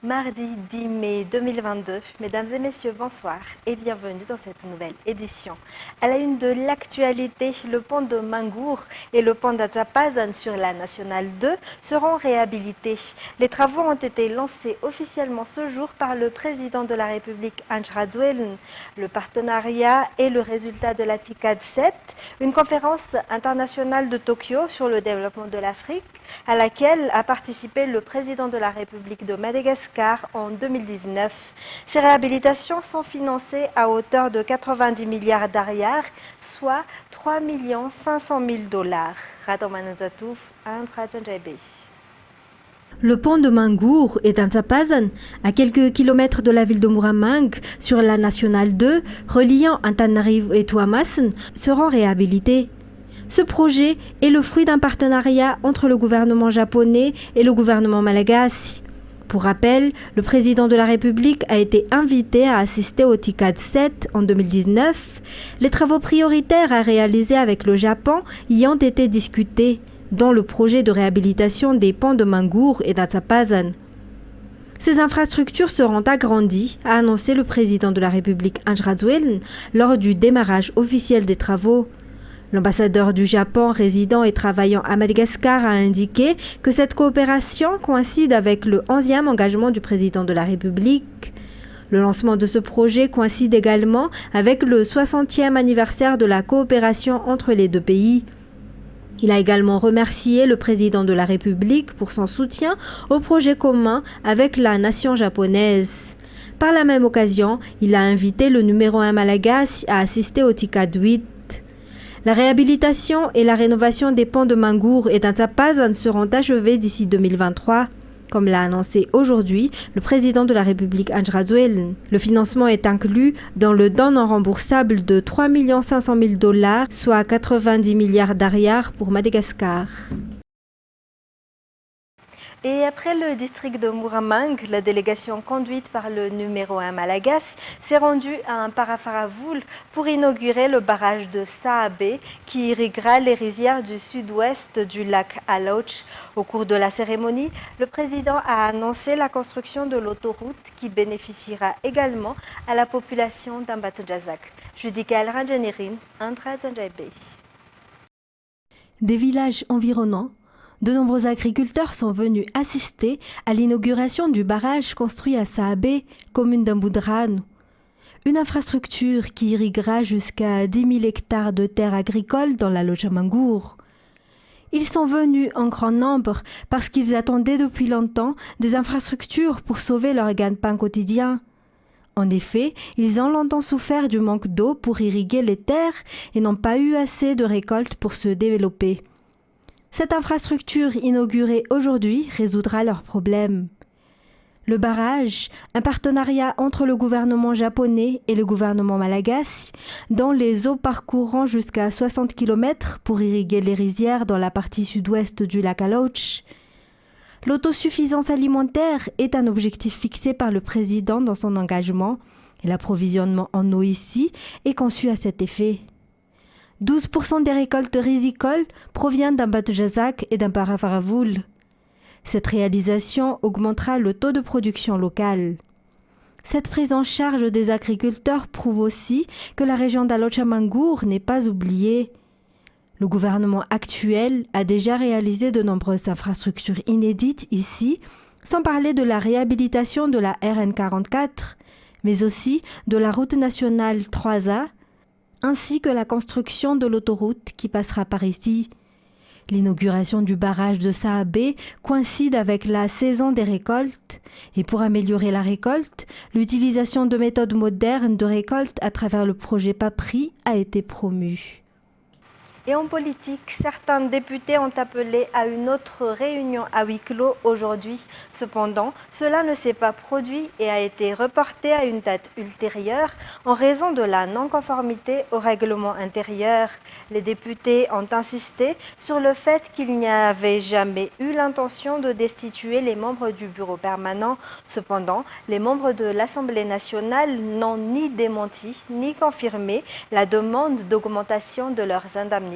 Mardi 10 mai 2022, mesdames et messieurs, bonsoir et bienvenue dans cette nouvelle édition. À la une de l'actualité, le pont de Mangour et le pont d'Azapazan sur la Nationale 2 seront réhabilités. Les travaux ont été lancés officiellement ce jour par le président de la République, Andry Rajoelina. Le partenariat est le résultat de la TICAD 7, une conférence internationale de Tokyo sur le développement de l'Afrique, à laquelle a participé le président de la République de Madagascar en 2019. Ces réhabilitations sont financées à hauteur de 90 milliards d'ariars, soit 3 500 000 $. Le pont de Mangour et d'Azapazan, à quelques kilomètres de la ville de Muramang, sur la Nationale 2, reliant Antananarivo et Tuamasin, seront réhabilités. Ce projet est le fruit d'un partenariat entre le gouvernement japonais et le gouvernement malagasy. Pour rappel, le président de la République a été invité à assister au TICAD 7 en 2019. Les travaux prioritaires à réaliser avec le Japon y ont été discutés, dont le projet de réhabilitation des ponts de Mangour et d'Azapazan. Ces infrastructures seront agrandies, a annoncé le président de la République Andry Rajoelina lors du démarrage officiel des travaux. L'ambassadeur du Japon résidant et travaillant à Madagascar a indiqué que cette coopération coïncide avec le 11e engagement du président de la République. Le lancement de ce projet coïncide également avec le 60e anniversaire de la coopération entre les deux pays. Il a également remercié le président de la République pour son soutien au projet commun avec la nation japonaise. Par la même occasion, il a invité le numéro 1 malagasy à assister au TICAD 8. La réhabilitation et la rénovation des ponts de Mangour et d'Azapazan seront achevées d'ici 2023, comme l'a annoncé aujourd'hui le président de la République Andry Rajoelina. Le financement est inclus dans le don non remboursable de 3 500 000 $, soit 90 milliards d'ariars pour Madagascar. Et après le district de Muramang, la délégation conduite par le numéro 1 malagasy s'est rendue à Amparafaravoul pour inaugurer le barrage de Saabé qui irriguera les rizières du sud-ouest du lac Alouch. Au cours de la cérémonie, le président a annoncé la construction de l'autoroute qui bénéficiera également à la population d'Ambatondjazak. Judica Ranjanirin, Andra Zanjaibé. Des villages environnants, de nombreux agriculteurs sont venus assister à l'inauguration du barrage construit à Saabé, commune d'Amboudrano. Une infrastructure qui irriguera jusqu'à 10 000 hectares de terres agricoles dans la Loja Mangour. Ils sont venus en grand nombre parce qu'ils attendaient depuis longtemps des infrastructures pour sauver leur gagne-pain quotidien. En effet, ils ont longtemps souffert du manque d'eau pour irriguer les terres et n'ont pas eu assez de récoltes pour se développer. Cette infrastructure inaugurée aujourd'hui résoudra leurs problèmes. Le barrage, un partenariat entre le gouvernement japonais et le gouvernement malagasy, dont les eaux parcourront jusqu'à 60 km pour irriguer les rizières dans la partie sud-ouest du lac Alouch. L'autosuffisance alimentaire est un objectif fixé par le président dans son engagement et l'approvisionnement en eau ici est conçu à cet effet. 12% des récoltes rizicoles proviennent d'Ambatondjazak et d'Amparafaravoul. Cette réalisation augmentera le taux de production locale. Cette prise en charge des agriculteurs prouve aussi que la région d'Alocha Mangour n'est pas oubliée. Le gouvernement actuel a déjà réalisé de nombreuses infrastructures inédites ici, sans parler de la réhabilitation de la RN 44, mais aussi de la route nationale 3A, ainsi que la construction de l'autoroute qui passera par ici. L'inauguration du barrage de Saabé coïncide avec la saison des récoltes et pour améliorer la récolte, l'utilisation de méthodes modernes de récolte à travers le projet PAPRI a été promue. Et en politique, certains députés ont appelé à une autre réunion à huis clos aujourd'hui. Cependant, cela ne s'est pas produit et a été reporté à une date ultérieure en raison de la non-conformité au règlement intérieur. Les députés ont insisté sur le fait qu'il n'y avait jamais eu l'intention de destituer les membres du bureau permanent. Cependant, les membres de l'Assemblée nationale n'ont ni démenti ni confirmé la demande d'augmentation de leurs indemnités.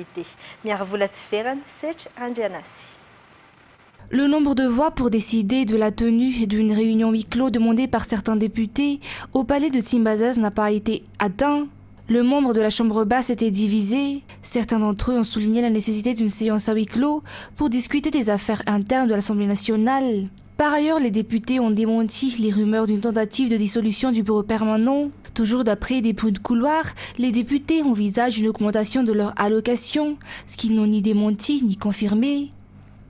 Le nombre de voix pour décider de la tenue d'une réunion huis clos demandée par certains députés au palais de Timbazaz n'a pas été atteint. Le membre de la Chambre basse était divisé. Certains d'entre eux ont souligné la nécessité d'une séance à huis clos pour discuter des affaires internes de l'Assemblée nationale. Par ailleurs, les députés ont démenti les rumeurs d'une tentative de dissolution du bureau permanent. Toujours d'après des bruits de couloir, les députés envisagent une augmentation de leur allocation, ce qu'ils n'ont ni démenti ni confirmé.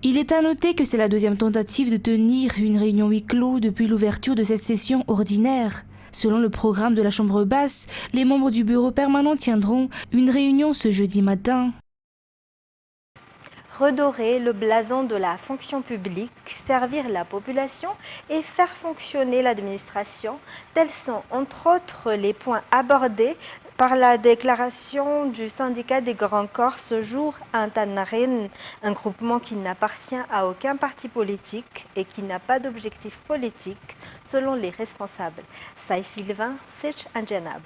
Il est à noter que c'est la deuxième tentative de tenir une réunion huis clos depuis l'ouverture de cette session ordinaire. Selon le programme de la Chambre basse, les membres du bureau permanent tiendront une réunion ce jeudi matin. Redorer le blason de la fonction publique, servir la population et faire fonctionner l'administration, tels sont entre autres les points abordés par la déclaration du syndicat des Grands Corps ce jour à Antanarin, un groupement qui n'appartient à aucun parti politique et qui n'a pas d'objectif politique, selon les responsables. Saï Sylvain, Sech Anjanab.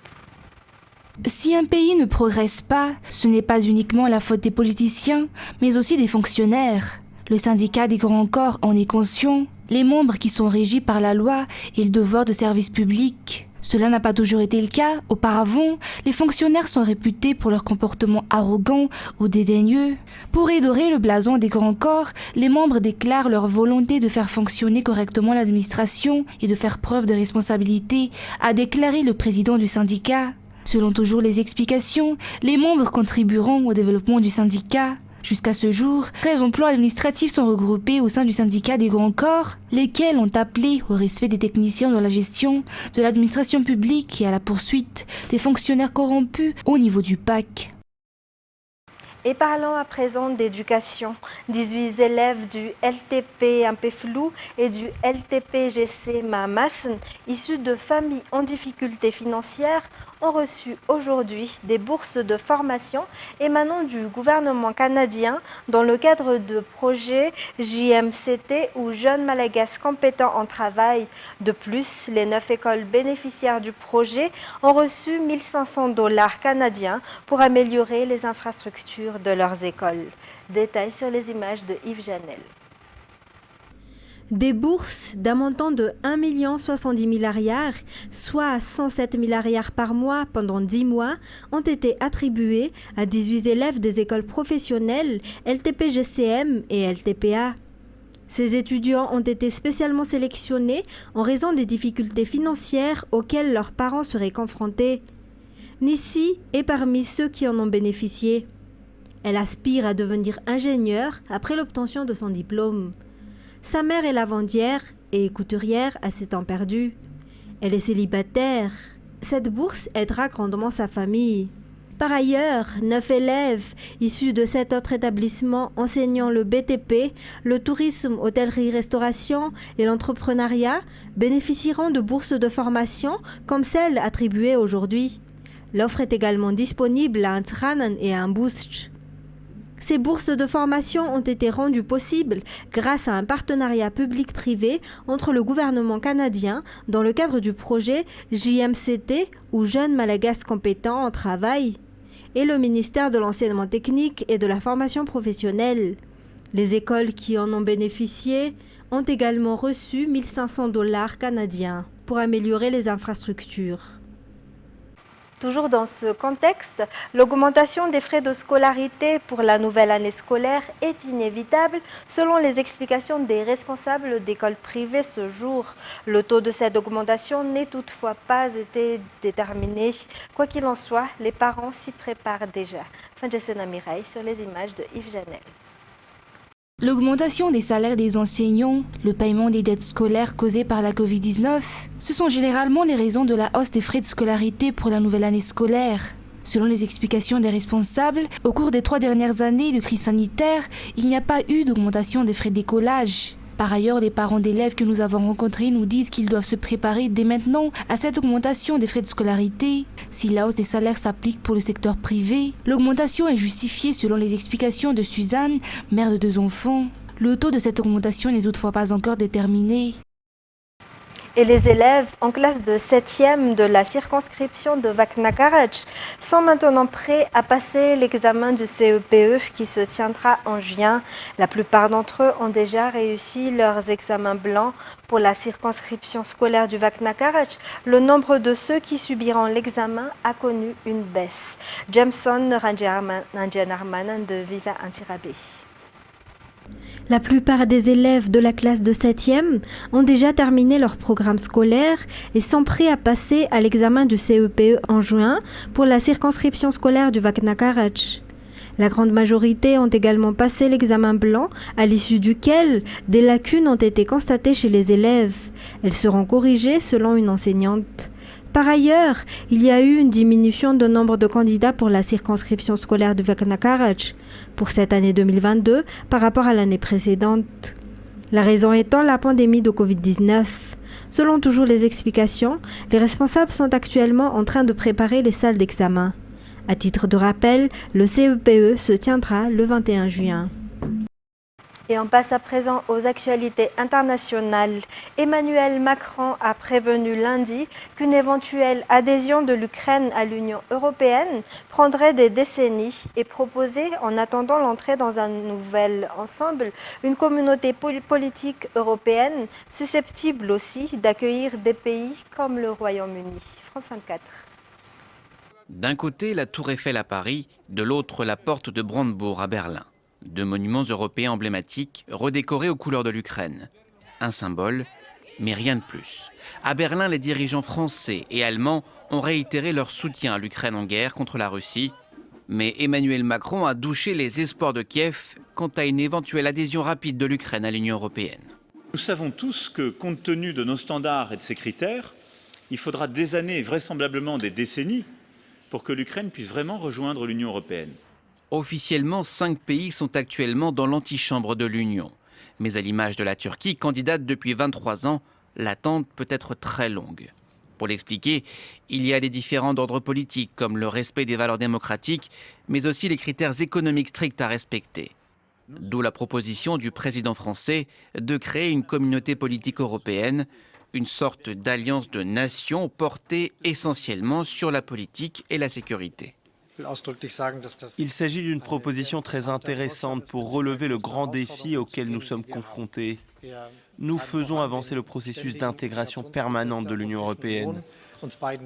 Si un pays ne progresse pas, ce n'est pas uniquement la faute des politiciens, mais aussi des fonctionnaires. Le syndicat des Grands Corps en est conscient. Les membres qui sont régis par la loi et le devoir de service public. Cela n'a pas toujours été le cas. Auparavant, les fonctionnaires sont réputés pour leur comportement arrogant ou dédaigneux. Pour redorer le blason des Grands Corps, les membres déclarent leur volonté de faire fonctionner correctement l'administration et de faire preuve de responsabilité, a déclaré le président du syndicat. Selon toujours les explications, les membres contribueront au développement du syndicat. Jusqu'à ce jour, 13 emplois administratifs sont regroupés au sein du syndicat des Grands Corps, lesquels ont appelé au respect des techniciens dans la gestion de l'administration publique et à la poursuite des fonctionnaires corrompus au niveau du PAC. Et parlons à présent d'éducation. 18 élèves du LTP Ampeflou et du LTP-GC Mamassen, issus de familles en difficulté financière, ont reçu aujourd'hui des bourses de formation émanant du gouvernement canadien dans le cadre de projets JMCT ou Jeunes Malagasy compétents en travail. De plus, les 9 écoles bénéficiaires du projet ont reçu 1 500 $ canadiens pour améliorer les infrastructures de leurs écoles. Détails sur les images de Yves Janel. Des bourses d'un montant de 1 070 000 arrières, soit 107 000 arrières par mois pendant 10 mois, ont été attribuées à 18 élèves des écoles professionnelles LTP-GCM et LTPA. Ces étudiants ont été spécialement sélectionnés en raison des difficultés financières auxquelles leurs parents seraient confrontés. Nissi est parmi ceux qui en ont bénéficié. Elle aspire à devenir ingénieure après l'obtention de son diplôme. Sa mère est lavandière et couturière à ses temps perdus. Elle est célibataire. Cette bourse aidera grandement sa famille. Par ailleurs, 9 élèves issus de 7 autres établissements enseignant le BTP, le tourisme, hôtellerie-restauration et l'entrepreneuriat bénéficieront de bourses de formation comme celles attribuées aujourd'hui. L'offre est également disponible à Antranen et à Ambusc. Ces bourses de formation ont été rendues possibles grâce à un partenariat public-privé entre le gouvernement canadien dans le cadre du projet JMCT ou Jeunes Malagasy compétents en travail et le ministère de l'enseignement technique et de la formation professionnelle. Les écoles qui en ont bénéficié ont également reçu 1 500 $ canadiens pour améliorer les infrastructures. Toujours dans ce contexte, l'augmentation des frais de scolarité pour la nouvelle année scolaire est inévitable selon les explications des responsables d'écoles privées ce jour. Le taux de cette augmentation n'est toutefois pas été déterminé. Quoi qu'il en soit, les parents s'y préparent déjà. Fanjasena Mireille sur les images de Yves Janel. L'augmentation des salaires des enseignants, le paiement des dettes scolaires causées par la Covid-19, ce sont généralement les raisons de la hausse des frais de scolarité pour la nouvelle année scolaire. Selon les explications des responsables, au cours des 3 dernières années de crise sanitaire, il n'y a pas eu d'augmentation des frais d'écolage. Par ailleurs, les parents d'élèves que nous avons rencontrés nous disent qu'ils doivent se préparer dès maintenant à cette augmentation des frais de scolarité. Si la hausse des salaires s'applique pour le secteur privé, l'augmentation est justifiée selon les explications de Suzanne, mère de 2 enfants. Le taux de cette augmentation n'est toutefois pas encore déterminé. Et les élèves en classe de 7e de la circonscription de Vaknakarach sont maintenant prêts à passer l'examen du CEPE qui se tiendra en juin. La plupart d'entre eux ont déjà réussi leurs examens blancs. Pour la circonscription scolaire du Vaknakarach, le nombre de ceux qui subiront l'examen a connu une baisse. Jameson Ranjanarmanan de Viva Antirabé. La plupart des élèves de la classe de 7e ont déjà terminé leur programme scolaire et sont prêts à passer à l'examen du CEPE en juin pour la circonscription scolaire du Vaknakarach. La grande majorité ont également passé l'examen blanc, à l'issue duquel des lacunes ont été constatées chez les élèves. Elles seront corrigées selon une enseignante. Par ailleurs, il y a eu une diminution de nombre de candidats pour la circonscription scolaire de Vaknakarach pour cette année 2022 par rapport à l'année précédente. La raison étant la pandémie de Covid-19. Selon toujours les explications, les responsables sont actuellement en train de préparer les salles d'examen. À titre de rappel, le CEPE se tiendra le 21 juin. Et on passe à présent aux actualités internationales. Emmanuel Macron a prévenu lundi qu'une éventuelle adhésion de l'Ukraine à l'Union européenne prendrait des décennies et proposait, en attendant l'entrée dans un nouvel ensemble, une communauté politique européenne susceptible aussi d'accueillir des pays comme le Royaume-Uni. France 24. D'un côté, la Tour Eiffel à Paris, de l'autre, la porte de Brandebourg à Berlin. Deux monuments européens emblématiques, redécorés aux couleurs de l'Ukraine. Un symbole, mais rien de plus. À Berlin, les dirigeants français et allemands ont réitéré leur soutien à l'Ukraine en guerre contre la Russie. Mais Emmanuel Macron a douché les espoirs de Kiev quant à une éventuelle adhésion rapide de l'Ukraine à l'Union européenne. Nous savons tous que, compte tenu de nos standards et de ces critères, il faudra des années, vraisemblablement des décennies, pour que l'Ukraine puisse vraiment rejoindre l'Union européenne. Officiellement, 5 pays sont actuellement dans l'antichambre de l'Union. Mais à l'image de la Turquie, candidate depuis 23 ans, l'attente peut être très longue. Pour l'expliquer, il y a des différends d'ordre politique, comme le respect des valeurs démocratiques, mais aussi les critères économiques stricts à respecter. D'où la proposition du président français de créer une communauté politique européenne, une sorte d'alliance de nations portée essentiellement sur la politique et la sécurité. Il s'agit d'une proposition très intéressante pour relever le grand défi auquel nous sommes confrontés. Nous faisons avancer le processus d'intégration permanente de l'Union européenne.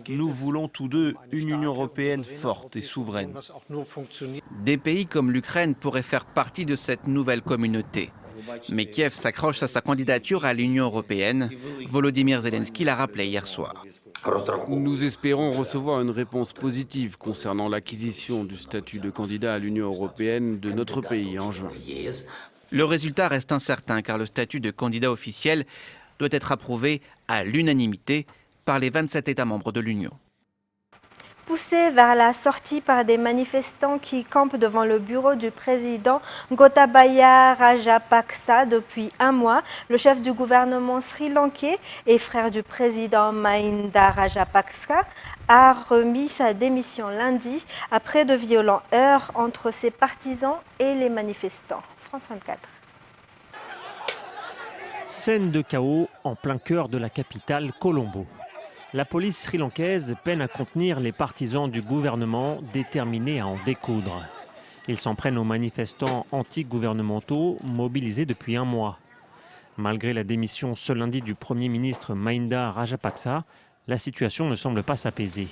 Nous voulons tous deux une Union européenne forte et souveraine. Des pays comme l'Ukraine pourraient faire partie de cette nouvelle communauté. Mais Kiev s'accroche à sa candidature à l'Union européenne. Volodymyr Zelensky l'a rappelé hier soir. Nous espérons recevoir une réponse positive concernant l'acquisition du statut de candidat à l'Union européenne de notre pays en juin. Le résultat reste incertain car le statut de candidat officiel doit être approuvé à l'unanimité par les 27 États membres de l'Union. Poussé vers la sortie par des manifestants qui campent devant le bureau du président Gotabaya Rajapaksa depuis un mois, le chef du gouvernement sri-lankais et frère du président Mahinda Rajapaksa a remis sa démission lundi après de violents heurts entre ses partisans et les manifestants. France 24. Scène de chaos en plein cœur de la capitale Colombo. La police sri-lankaise peine à contenir les partisans du gouvernement déterminés à en découdre. Ils s'en prennent aux manifestants anti-gouvernementaux mobilisés depuis un mois. Malgré la démission ce lundi du Premier ministre Mahinda Rajapaksa, la situation ne semble pas s'apaiser.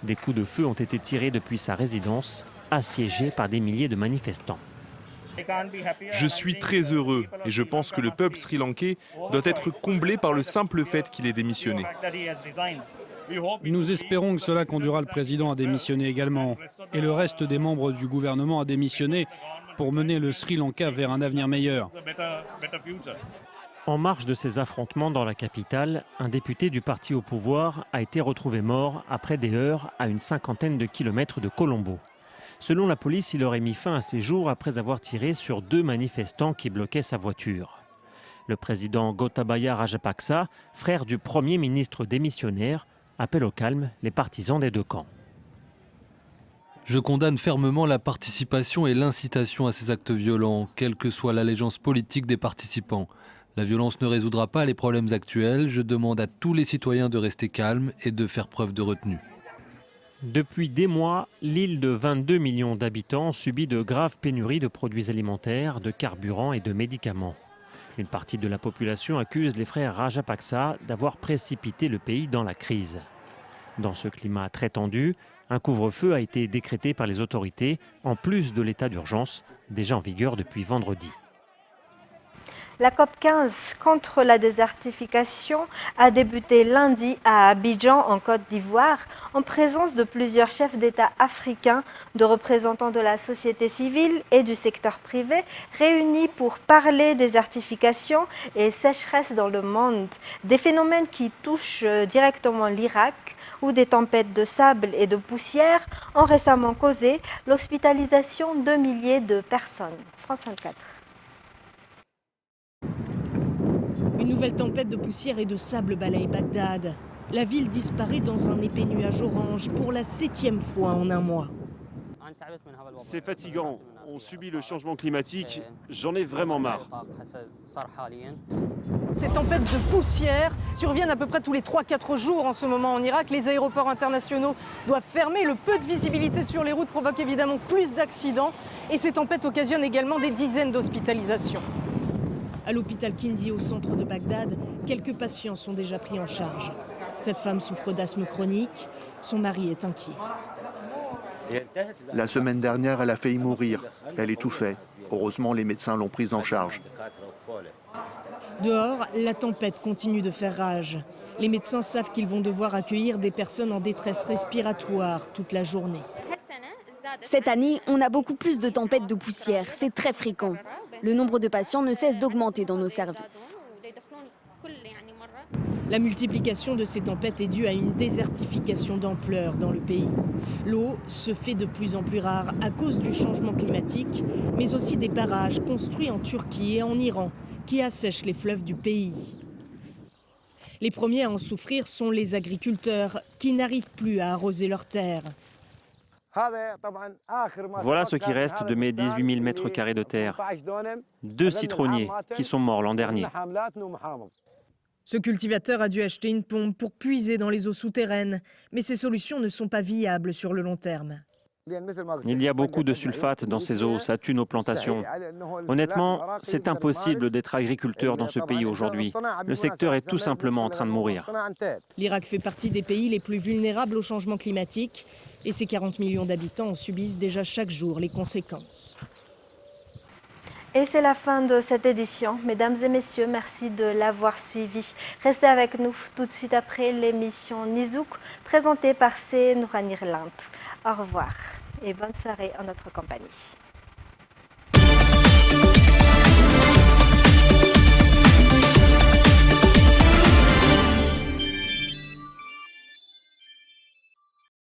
Des coups de feu ont été tirés depuis sa résidence, assiégée par des milliers de manifestants. Je suis très heureux et je pense que le peuple sri-lankais doit être comblé par le simple fait qu'il ait démissionné. Nous espérons que cela conduira le président à démissionner également et le reste des membres du gouvernement à démissionner pour mener le Sri Lanka vers un avenir meilleur. En marge de ces affrontements dans la capitale, un député du parti au pouvoir a été retrouvé mort après des heurts à une cinquantaine de kilomètres de Colombo. Selon la police, il aurait mis fin à ses jours après avoir tiré sur 2 manifestants qui bloquaient sa voiture. Le président Gotabaya Rajapaksa, frère du Premier ministre démissionnaire, appelle au calme les partisans des 2 camps. Je condamne fermement la participation et l'incitation à ces actes violents, quelle que soit l'allégeance politique des participants. La violence ne résoudra pas les problèmes actuels. Je demande à tous les citoyens de rester calmes et de faire preuve de retenue. Depuis des mois, l'île de 22 millions d'habitants subit de graves pénuries de produits alimentaires, de carburant et de médicaments. Une partie de la population accuse les frères Rajapaksa d'avoir précipité le pays dans la crise. Dans ce climat très tendu, un couvre-feu a été décrété par les autorités, en plus de l'état d'urgence, déjà en vigueur depuis vendredi. La COP15 contre la désertification a débuté lundi à Abidjan, en Côte d'Ivoire, en présence de plusieurs chefs d'État africains, de représentants de la société civile et du secteur privé, réunis pour parler désertification et sécheresse dans le monde, des phénomènes qui touchent directement l'Irak, où des tempêtes de sable et de poussière ont récemment causé l'hospitalisation de milliers de personnes. France 24. Une nouvelle tempête de poussière et de sable balaye Bagdad. La ville disparaît dans un épais nuage orange pour la 7e fois en un mois. C'est fatigant. On subit le changement climatique. J'en ai vraiment marre. Ces tempêtes de poussière surviennent à peu près tous les 3-4 jours en ce moment en Irak. Les aéroports internationaux doivent fermer. Le peu de visibilité sur les routes provoque évidemment plus d'accidents. Et ces tempêtes occasionnent également des dizaines d'hospitalisations. À l'hôpital Kindi, au centre de Bagdad, quelques patients sont déjà pris en charge. Cette femme souffre d'asthme chronique. Son mari est inquiet. La semaine dernière, elle a failli mourir. Elle étouffait. Heureusement, les médecins l'ont prise en charge. Dehors, la tempête continue de faire rage. Les médecins savent qu'ils vont devoir accueillir des personnes en détresse respiratoire toute la journée. Cette année, on a beaucoup plus de tempêtes de poussière. C'est très fréquent. Le nombre de patients ne cesse d'augmenter dans nos services. La multiplication de ces tempêtes est due à une désertification d'ampleur dans le pays. L'eau se fait de plus en plus rare à cause du changement climatique, mais aussi des barrages construits en Turquie et en Iran qui assèchent les fleuves du pays. Les premiers à en souffrir sont les agriculteurs qui n'arrivent plus à arroser leurs terres. Voilà ce qui reste de mes 18 000 mètres carrés de terre. 2 citronniers qui sont morts l'an dernier. Ce cultivateur a dû acheter une pompe pour puiser dans les eaux souterraines, mais ces solutions ne sont pas viables sur le long terme. Il y a beaucoup de sulfate dans ces eaux, ça tue nos plantations. Honnêtement, c'est impossible d'être agriculteur dans ce pays aujourd'hui. Le secteur est tout simplement en train de mourir. L'Irak fait partie des pays les plus vulnérables au changement climatique et ses 40 millions d'habitants en subissent déjà chaque jour les conséquences. Et c'est la fin de cette édition. Mesdames et messieurs, merci de l'avoir suivi. Restez avec nous tout de suite après l'émission Nizouk, présentée par C. Nourani Irlant. Au revoir et bonne soirée en notre compagnie.